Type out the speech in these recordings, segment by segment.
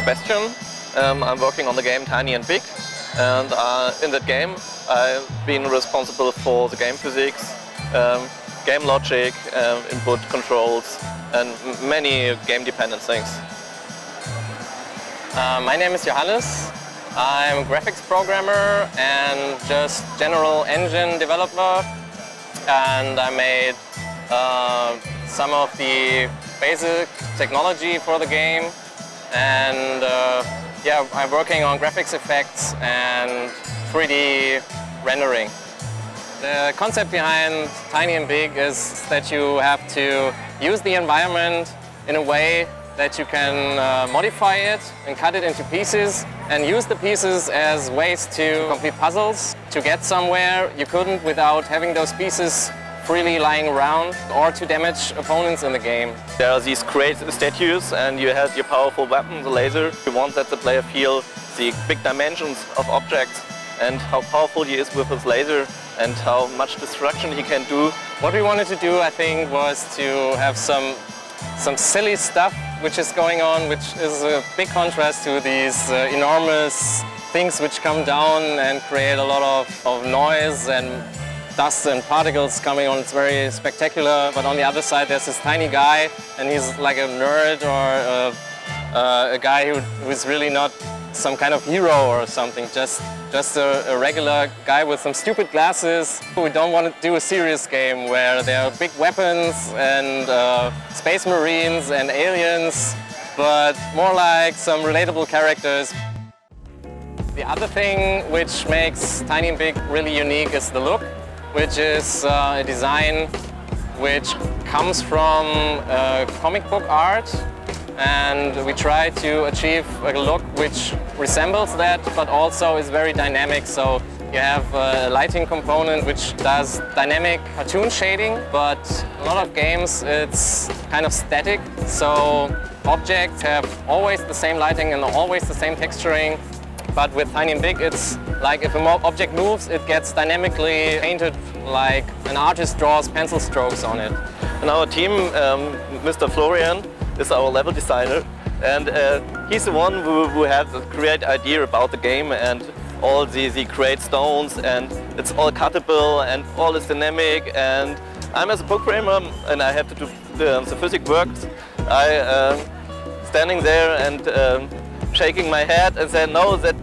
Sebastian. I'm working on the game Tiny and Big, and in that game I've been responsible for the game physics, game logic, input controls and many game-dependent things. My name is Johannes. I'm a graphics programmer and just general engine developer, and I made some of the basic technology for the game, and yeah, I'm working on graphics effects and 3D rendering. The concept behind Tiny and Big is that you have to use the environment in a way that you can modify it and cut it into pieces and use the pieces as ways to complete puzzles. To get somewhere you couldn't without having those pieces freely lying around or to damage opponents in the game. There are these great statues and you have your powerful weapon, the laser. You want that the player feel the big dimensions of objects and how powerful he is with his laser and how much destruction he can do. What we wanted to do, I think, was to have some silly stuff which is going on, which is a big contrast to these enormous things which come down and create a lot of noise and dust and particles coming on. It's very spectacular, but on the other side there's this tiny guy and he's like a nerd or a guy who is really not some kind of hero or something, just a regular guy with some stupid glasses. We don't want to do a serious game where there are big weapons and space marines and aliens, but more like some relatable characters. The other thing which makes Tiny and Big really unique is the look, which is a design which comes from comic book art, and we try to achieve a look which resembles that but also is very dynamic. So you have a lighting component which does dynamic cartoon shading, but a lot of games it's kind of static, so objects have always the same lighting and always the same texturing. But with Tiny and Big, it's like if an object moves, it gets dynamically painted like an artist draws pencil strokes on it. In our team, Mr. Florian is our level designer, and he's the one who had the great idea about the game and all the great stones, and it's all cuttable and all is dynamic. And I'm as a programmer and I have to do the physics works. I standing there and shaking my head and say, no, that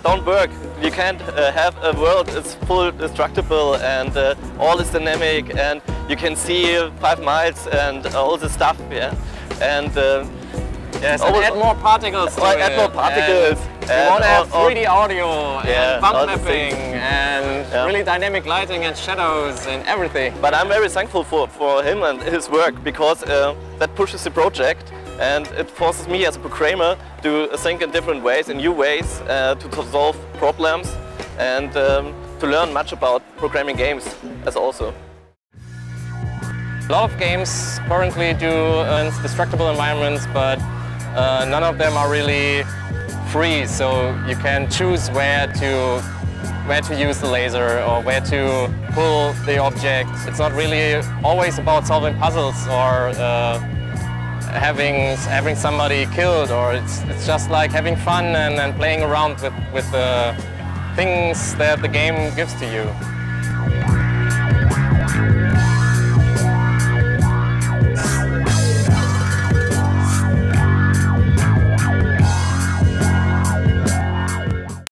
don't work. You can't have a world that's full destructible and all is dynamic and you can see 5 miles and all the stuff. Yeah? And yes, and add more particles to it. Add more particles. You want to have 3D audio and bump mapping and yeah, really dynamic lighting and shadows and everything. But I'm very thankful for him and his work, because that pushes the project and it forces me as a programmer to think in different ways, in new ways, to solve problems and to learn much about programming games as also. A lot of games currently do destructible environments, but none of them are really free, so you can choose where to use the laser or where to pull the object. It's not really always about solving puzzles or having somebody killed, or it's just like having fun and playing around with the things that the game gives to you.